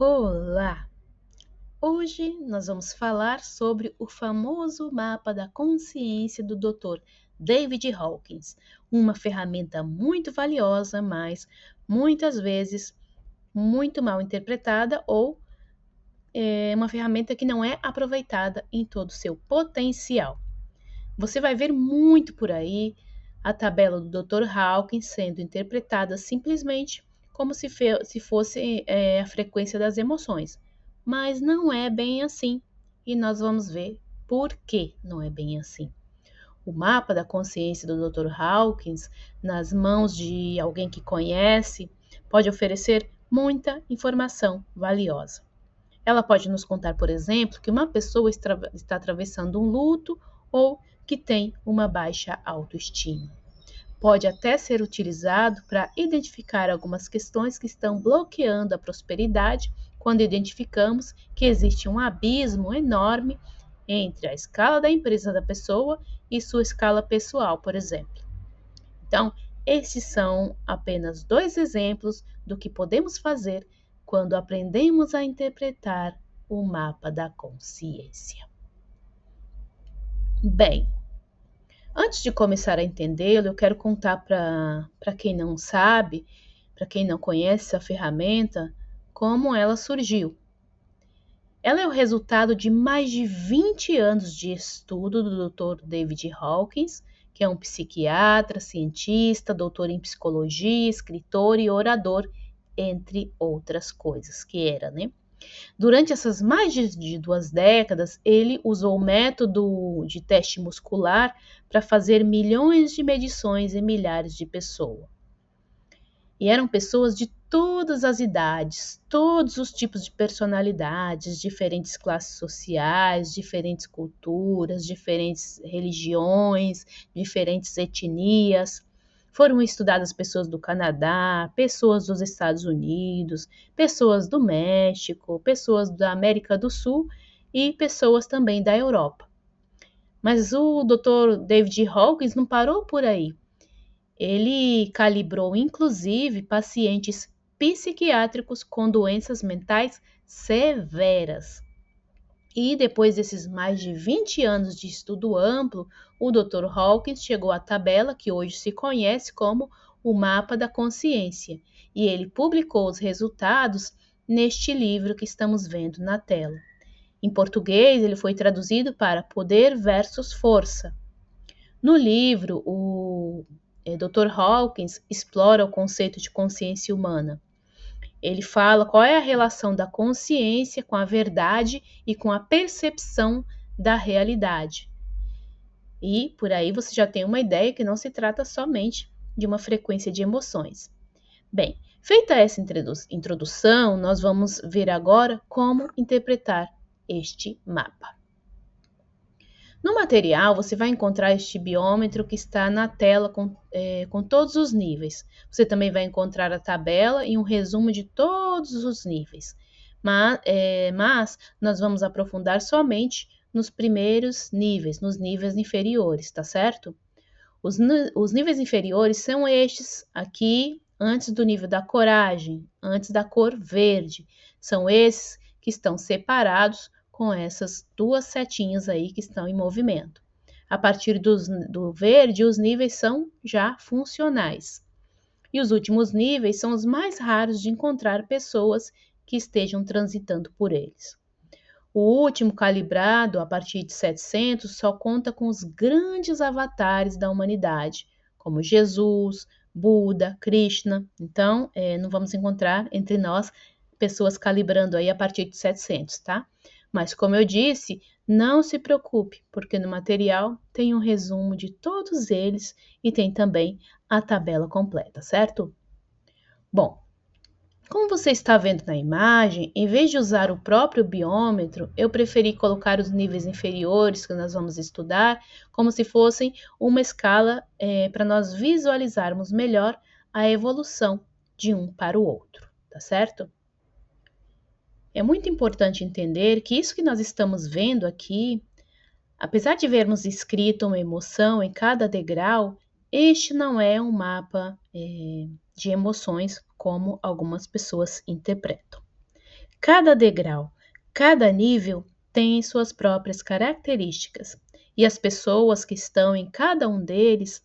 Olá! Hoje nós vamos falar sobre o famoso mapa da consciência do Dr. David Hawkins, uma ferramenta muito valiosa, mas muitas vezes muito mal interpretada ou é uma ferramenta que não é aproveitada em todo o seu potencial. Você vai ver muito por aí a tabela do Dr. Hawkins sendo interpretada simplesmente como se fosse a frequência das emoções. Mas não é bem assim. E nós vamos ver por que não é bem assim. O mapa da consciência do Dr. Hawkins, nas mãos de alguém que conhece, pode oferecer muita informação valiosa. Ela pode nos contar, por exemplo, que uma pessoa está atravessando um luto ou que tem uma baixa autoestima. Pode até ser utilizado para identificar algumas questões que estão bloqueando a prosperidade quando identificamos que existe um abismo enorme entre a escala da empresa da pessoa e sua escala pessoal, por exemplo. Então, esses são apenas dois exemplos do que podemos fazer quando aprendemos a interpretar o mapa da consciência. Bem, antes de começar a entendê-lo, eu quero contar para quem não sabe, para quem não conhece a ferramenta, como ela surgiu. Ela é o resultado de mais de 20 anos de estudo do Dr. David Hawkins, que é um psiquiatra, cientista, doutor em psicologia, escritor e orador, entre outras coisas que era, né? Durante essas mais de 2 décadas, ele usou o método de teste muscular para fazer milhões de medições em milhares de pessoas. E eram pessoas de todas as idades, todos os tipos de personalidades, diferentes classes sociais, diferentes culturas, diferentes religiões, diferentes etnias. Foram estudadas pessoas do Canadá, pessoas dos Estados Unidos, pessoas do México, pessoas da América do Sul e pessoas também da Europa. Mas o Dr. David Hawkins não parou por aí. Ele calibrou, inclusive, pacientes psiquiátricos com doenças mentais severas. E depois desses mais de 20 anos de estudo amplo, o Dr. Hawkins chegou à tabela que hoje se conhece como o Mapa da Consciência, e ele publicou os resultados neste livro que estamos vendo na tela. Em português, ele foi traduzido para Poder versus Força. No livro, o Dr. Hawkins explora o conceito de consciência humana. Ele fala qual é a relação da consciência com a verdade e com a percepção da realidade. E por aí você já tem uma ideia que não se trata somente de uma frequência de emoções. Bem, feita essa introdução, nós vamos ver agora como interpretar este mapa. No material, você vai encontrar este biômetro que está na tela com todos os níveis. Você também vai encontrar a tabela e um resumo de todos os níveis. Mas nós vamos aprofundar somente nos primeiros níveis, nos níveis inferiores, tá certo? Os níveis inferiores são estes aqui, antes do nível da coragem, antes da cor verde. São esses que estão separados com essas duas setinhas aí que estão em movimento. A partir do verde, os níveis são já funcionais. E os últimos níveis são os mais raros de encontrar pessoas que estejam transitando por eles. O último, calibrado a partir de 700, só conta com os grandes avatares da humanidade, como Jesus, Buda, Krishna. Então, não vamos encontrar entre nós pessoas calibrando aí a partir de 700, tá? Mas, como eu disse, não se preocupe, porque no material tem um resumo de todos eles e tem também a tabela completa, certo? Bom, como você está vendo na imagem, em vez de usar o próprio biômetro, eu preferi colocar os níveis inferiores que nós vamos estudar como se fossem uma escala para nós visualizarmos melhor a evolução de um para o outro, tá certo? É muito importante entender que isso que nós estamos vendo aqui, apesar de vermos escrito uma emoção em cada degrau, este não é um mapa de emoções como algumas pessoas interpretam. Cada degrau, cada nível tem suas próprias características, e as pessoas que estão em cada um deles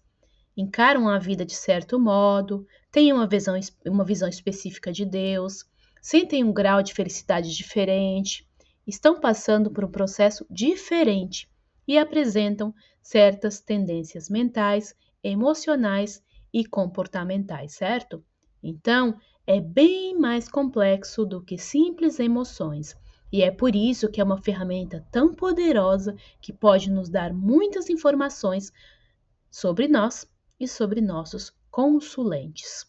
encaram a vida de certo modo, têm uma visão específica de Deus, sentem um grau de felicidade diferente, estão passando por um processo diferente e apresentam certas tendências mentais, emocionais e comportamentais, certo? Então, é bem mais complexo do que simples emoções. E é por isso que é uma ferramenta tão poderosa que pode nos dar muitas informações sobre nós e sobre nossos consulentes.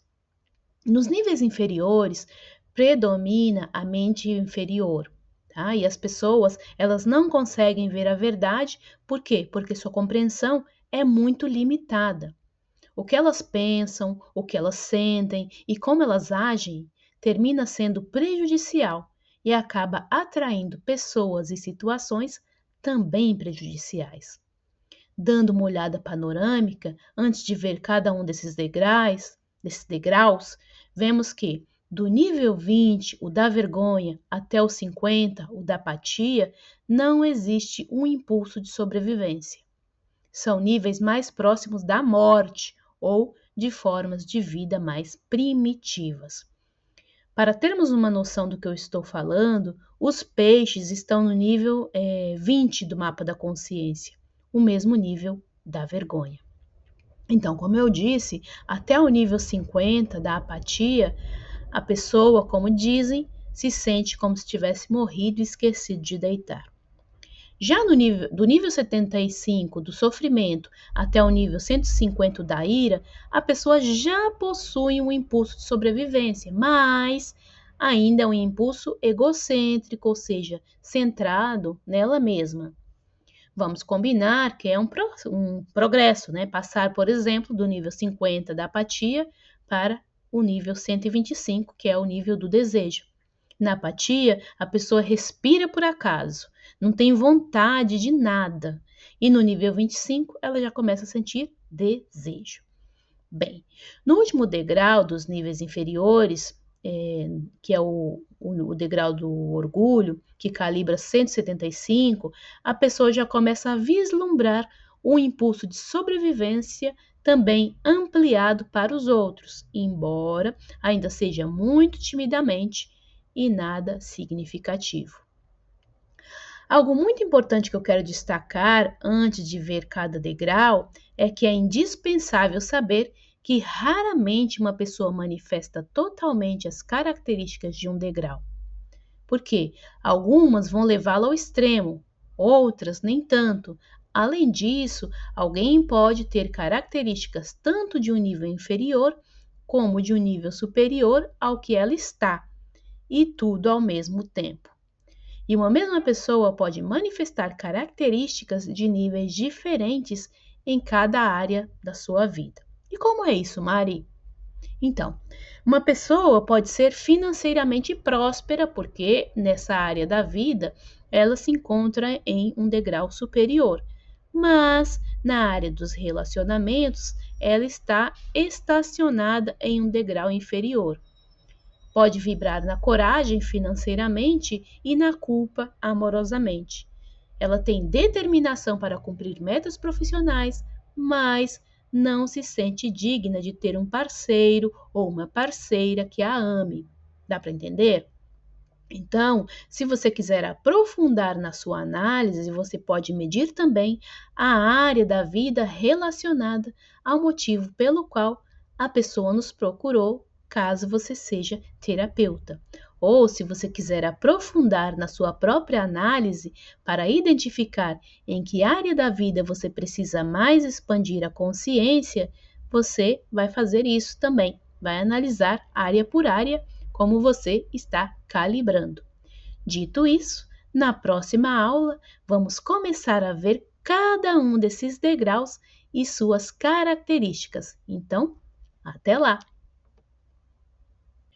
Nos níveis inferiores, predomina a mente inferior, tá? E as pessoas, elas não conseguem ver a verdade, por quê? Porque sua compreensão é muito limitada. O que elas pensam, o que elas sentem e como elas agem termina sendo prejudicial e acaba atraindo pessoas e situações também prejudiciais. Dando uma olhada panorâmica, antes de ver cada um desses degraus, vemos que do nível 20, o da vergonha, até o 50, o da apatia, não existe um impulso de sobrevivência. São níveis mais próximos da morte ou de formas de vida mais primitivas. Para termos uma noção do que eu estou falando, os peixes estão no nível 20 do mapa da consciência, o mesmo nível da vergonha. Então, como eu disse, até o nível 50 da apatia, a pessoa, como dizem, se sente como se tivesse morrido e esquecido de deitar. Já do nível 75 do sofrimento até o nível 150 da ira, a pessoa já possui um impulso de sobrevivência, mas ainda é um impulso egocêntrico, ou seja, centrado nela mesma. Vamos combinar que é um progresso, né? Passar, por exemplo, do nível 50 da apatia para o nível 125, que é o nível do desejo. Na apatia, a pessoa respira por acaso, não tem vontade de nada. E no nível 25, ela já começa a sentir desejo. Bem, no último degrau dos níveis inferiores, que é o degrau do orgulho, que calibra 175, a pessoa já começa a vislumbrar um impulso de sobrevivência também ampliado para os outros, embora ainda seja muito timidamente e nada significativo. Algo muito importante que eu quero destacar antes de ver cada degrau é que é indispensável saber que raramente uma pessoa manifesta totalmente as características de um degrau. Porque algumas vão levá-la ao extremo, outras nem tanto. Além disso, alguém pode ter características tanto de um nível inferior como de um nível superior ao que ela está, e tudo ao mesmo tempo. E uma mesma pessoa pode manifestar características de níveis diferentes em cada área da sua vida. E como é isso, Mari? Então, uma pessoa pode ser financeiramente próspera porque nessa área da vida ela se encontra em um degrau superior, mas na área dos relacionamentos ela está estacionada em um degrau inferior. Pode vibrar na coragem financeiramente e na culpa amorosamente. Ela tem determinação para cumprir metas profissionais, mas não se sente digna de ter um parceiro ou uma parceira que a ame. Dá para entender? Então, se você quiser aprofundar na sua análise, você pode medir também a área da vida relacionada ao motivo pelo qual a pessoa nos procurou, caso você seja terapeuta. Ou se você quiser aprofundar na sua própria análise para identificar em que área da vida você precisa mais expandir a consciência, você vai fazer isso também. Vai analisar área por área como você está calibrando. Dito isso, na próxima aula vamos começar a ver cada um desses degraus e suas características. Então, até lá!